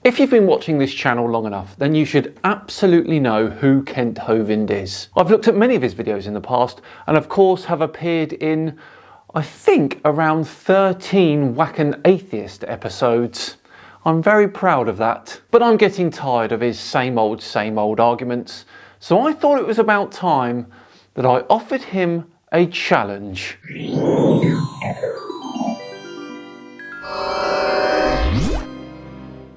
If you've been watching this channel long enough, then you should absolutely know who Kent Hovind is. I've looked at many of his videos in the past and of course have appeared in, I think, around 13 Whack an Atheist episodes. I'm very proud of that. But I'm getting tired of his same old arguments, so I thought it was about time that I offered him a challenge.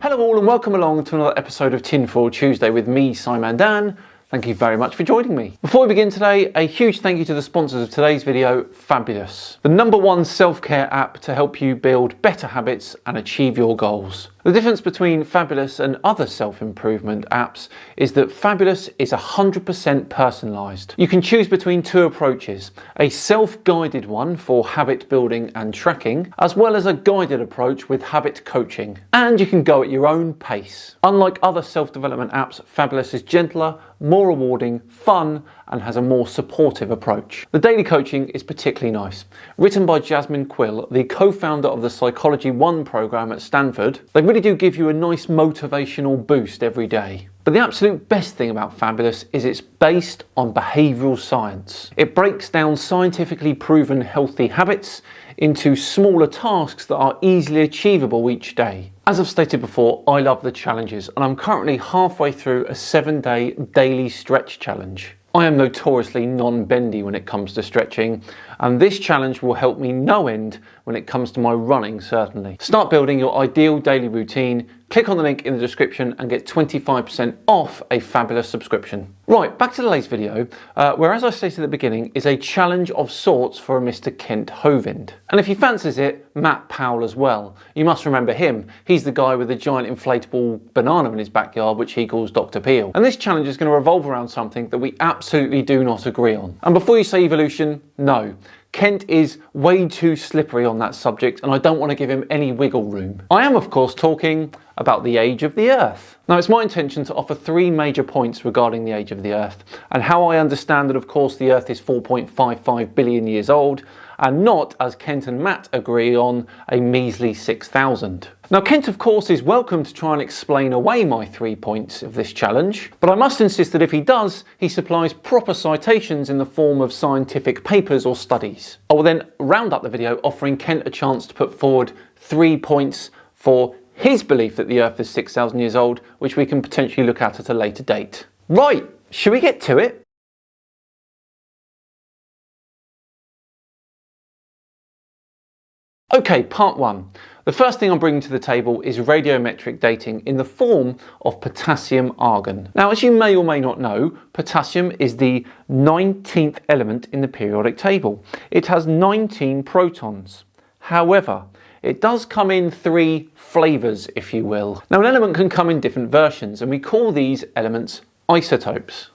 Hello all and welcome along to another episode of Tinfoil Tuesday with me, Simon Dan. Thank you very much for joining me. Before we begin today, a huge thank you to the sponsors of today's video, Fabulous, the #1 self-care app to help you build better habits and achieve your goals. The difference between Fabulous and other self-improvement apps is that Fabulous is 100% personalised. You can choose between two approaches, a self-guided one for habit building and tracking, as well as a guided approach with habit coaching. And you can go at your own pace. Unlike other self-development apps, Fabulous is gentler, more rewarding, fun, and has a more supportive approach. The daily coaching is particularly nice. Written by Jasmine Quill, the co-founder of the Psychology 1 program at Stanford, they really do give you a nice motivational boost every day. But the absolute best thing about Fabulous is it's based on behavioural science. It breaks down scientifically proven healthy habits into smaller tasks that are easily achievable each day. As I've stated before, I love the challenges and I'm currently halfway through a 7-day daily stretch challenge. I am notoriously non-bendy when it comes to stretching, and this challenge will help me no end when it comes to my running, certainly. Start building your ideal daily routine, click on the link in the description and get 25% off a Fabulous subscription. Right, back to today's video, where, as I stated at the beginning, is a challenge of sorts for a Mr. Kent Hovind. And if he fancies it, Matt Powell as well. You must remember him. He's the guy with the giant inflatable banana in his backyard, which he calls Dr. Peel. And this challenge is going to revolve around something that we absolutely do not agree on. And before you say evolution, no. Kent is way too slippery on that subject and I don't want to give him any wiggle room. I am of course talking about the age of the Earth. Now it's my intention to offer 3 major points regarding the age of the Earth and how I understand that of course the Earth is 4.55 billion years old and not, as Kent and Matt agree on, a measly 6,000. Now Kent of course is welcome to try and explain away my 3 points of this challenge, but I must insist that if he does, he supplies proper citations in the form of scientific papers or studies. I will then round up the video offering Kent a chance to put forward 3 points for his belief that the Earth is 6,000 years old, which we can potentially look at a later date. Right, should we get to it? Okay, part 1. The first thing I'm bringing to the table is radiometric dating in the form of potassium argon. Now, as you may or may not know, potassium is the 19th element in the periodic table. It has 19 protons. However, it does come in 3 flavours, if you will. Now, an element can come in different versions, and we call these elements isotopes.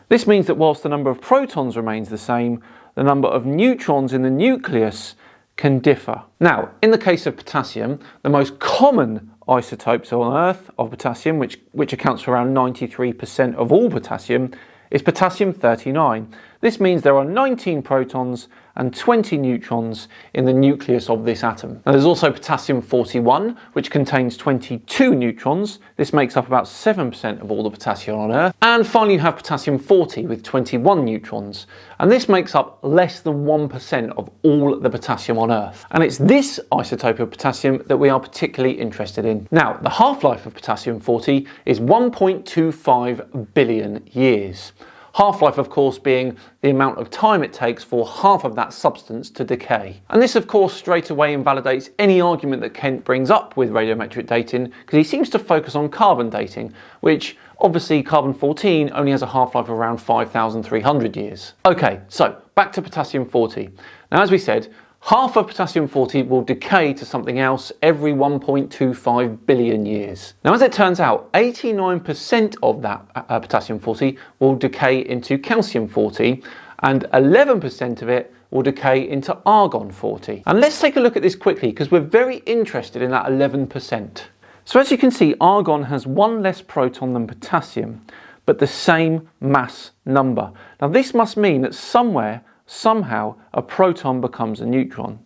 This means that whilst the number of protons remains the same, the number of neutrons in the nucleus can differ. Now, in the case of potassium, the most common isotopes on Earth of potassium, which accounts for around 93% of all potassium, is potassium-39. This means there are 19 protons and 20 neutrons in the nucleus of this atom. Now, there's also potassium-41, which contains 22 neutrons. This makes up about 7% of all the potassium on Earth. And finally, you have potassium-40 with 21 neutrons. And this makes up less than 1% of all the potassium on Earth. And it's this isotope of potassium that we are particularly interested in. Now, the half-life of potassium-40 is 1.25 billion years. Half-life, of course, being the amount of time it takes for half of that substance to decay. And this, of course, straight away invalidates any argument that Kent brings up with radiometric dating, because he seems to focus on carbon dating, which obviously carbon-14 only has a half-life of around 5,300 years. Okay, so back to potassium-40. Now, as we said, half of potassium-40 will decay to something else every 1.25 billion years. Now, as it turns out, 89% of that potassium-40 will decay into calcium-40 and 11% of it will decay into argon-40. And let's take a look at this quickly because we're very interested in that 11%. So as you can see, argon has 1 less proton than potassium, but the same mass number. Now this must mean that somehow, a proton becomes a neutron.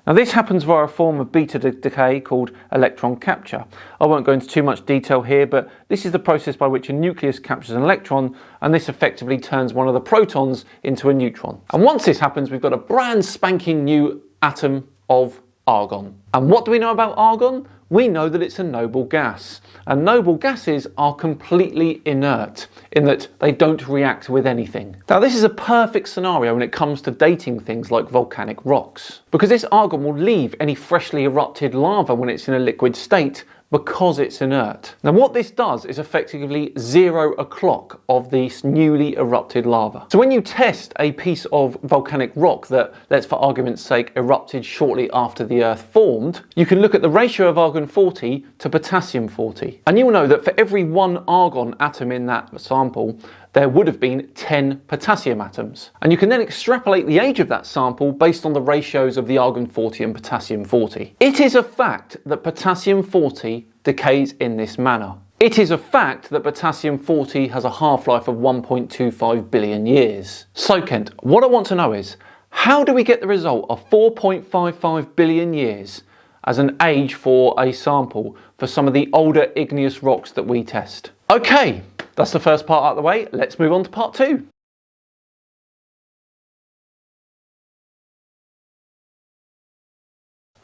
Now this happens via a form of beta decay called electron capture. I won't go into too much detail here, but this is the process by which a nucleus captures an electron, and this effectively turns one of the protons into a neutron. And once this happens, we've got a brand spanking new atom of argon. And what do we know about argon? We know that it's a noble gas. And noble gases are completely inert in that they don't react with anything. Now this is a perfect scenario when it comes to dating things like volcanic rocks, because this argon will leave any freshly erupted lava when it's in a liquid state because it's inert. Now what this does is effectively 0 o'clock of this newly erupted lava. So when you test a piece of volcanic rock that, let's for argument's sake, erupted shortly after the Earth formed, you can look at the ratio of argon 40 to potassium 40. And you'll know that for every 1 argon atom in that sample, there would have been 10 potassium atoms. And you can then extrapolate the age of that sample based on the ratios of the argon 40 and potassium 40. It is a fact that potassium 40 decays in this manner. It is a fact that potassium 40 has a half-life of 1.25 billion years. So Kent, what I want to know is, how do we get the result of 4.55 billion years as an age for a sample for some of the older igneous rocks that we test? Okay, that's the first part out of the way. Let's move on to part 2.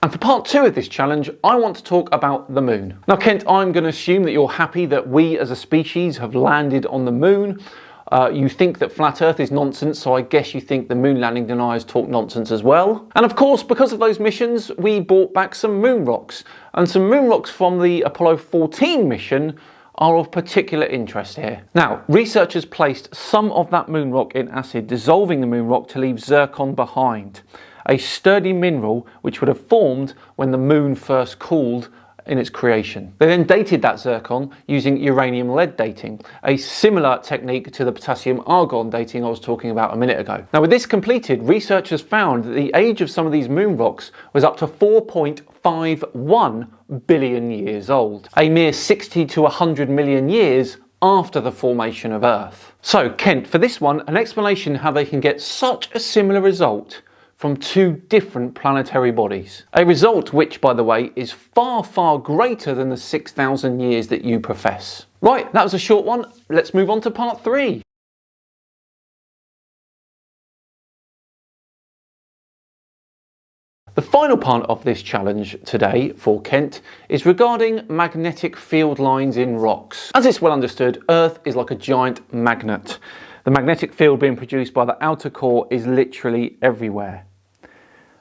And for part 2 of this challenge, I want to talk about the moon. Now Kent, I'm going to assume that you're happy that we as a species have landed on the moon. You think that flat Earth is nonsense, so I guess you think the moon landing deniers talk nonsense as well. And of course, because of those missions, we brought back some moon rocks. And some moon rocks from the Apollo 14 mission are of particular interest here. Now, researchers placed some of that moon rock in acid, dissolving the moon rock to leave zircon behind, a sturdy mineral which would have formed when the moon first cooled in its creation. They then dated that zircon using uranium-lead dating, a similar technique to the potassium-argon dating I was talking about a minute ago. Now with this completed, researchers found that the age of some of these moon rocks was up to 4.51 billion years old, a mere 60 to 100 million years after the formation of Earth. So Kent, for this one, an explanation how they can get such a similar result from 2 different planetary bodies. A result which, by the way, is far, far greater than the 6,000 years that you profess. Right, that was a short one. Let's move on to part 3. The final part of this challenge today for Kent is regarding magnetic field lines in rocks. As it's well understood, Earth is like a giant magnet. The magnetic field being produced by the outer core is literally everywhere.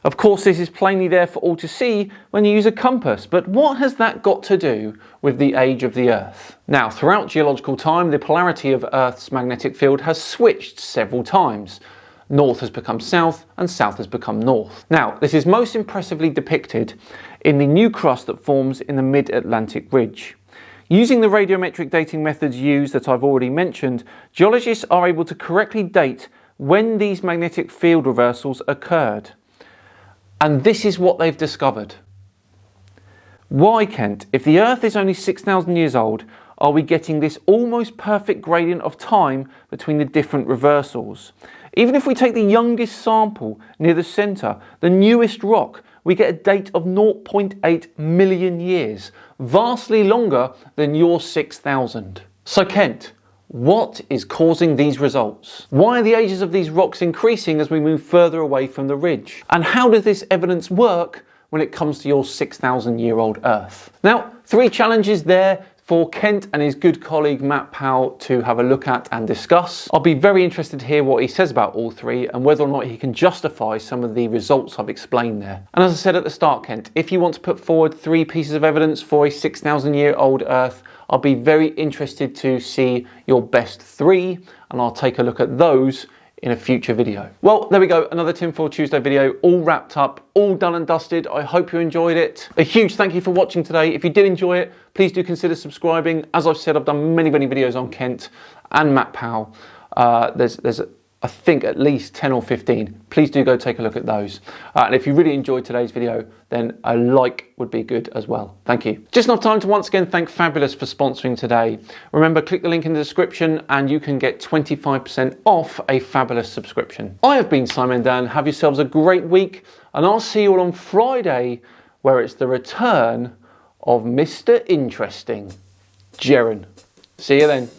Of course, this is plainly there for all to see when you use a compass, but what has that got to do with the age of the Earth? Now, throughout geological time, the polarity of Earth's magnetic field has switched several times. North has become south and south has become north. Now, this is most impressively depicted in the new crust that forms in the mid-Atlantic ridge. Using the radiometric dating methods used that I've already mentioned, geologists are able to correctly date when these magnetic field reversals occurred. And this is what they've discovered. Why, Kent, if the Earth is only 6,000 years old, are we getting this almost perfect gradient of time between the different reversals? Even if we take the youngest sample near the centre, the newest rock, we get a date of 0.8 million years, vastly longer than your 6,000. So Kent, what is causing these results? Why are the ages of these rocks increasing as we move further away from the ridge? And how does this evidence work when it comes to your 6,000-year-old Earth? Now, 3 challenges there for Kent and his good colleague Matt Powell to have a look at and discuss. I'll be very interested to hear what he says about all 3 and whether or not he can justify some of the results I've explained there. And as I said at the start, Kent, if you want to put forward 3 pieces of evidence for a 6,000-year-old Earth, I'll be very interested to see your best 3 and I'll take a look at those in a future video. Well, there we go, another Tinfoil Tuesday video, all wrapped up, all done and dusted. I hope you enjoyed it. A huge thank you for watching today. If you did enjoy it, please do consider subscribing. As I've said, I've done many videos on Kent and Matt Powell. There's I think at least 10 or 15. Please do go take a look at those. And if you really enjoyed today's video, then a like would be good as well. Thank you. Just enough time to once again thank Fabulous for sponsoring today. Remember, click the link in the description and you can get 25% off a Fabulous subscription. I have been Simon Dan. Have yourselves a great week And I'll see you all on Friday, where it's the return of Mr. Interesting, Jaren. See you then.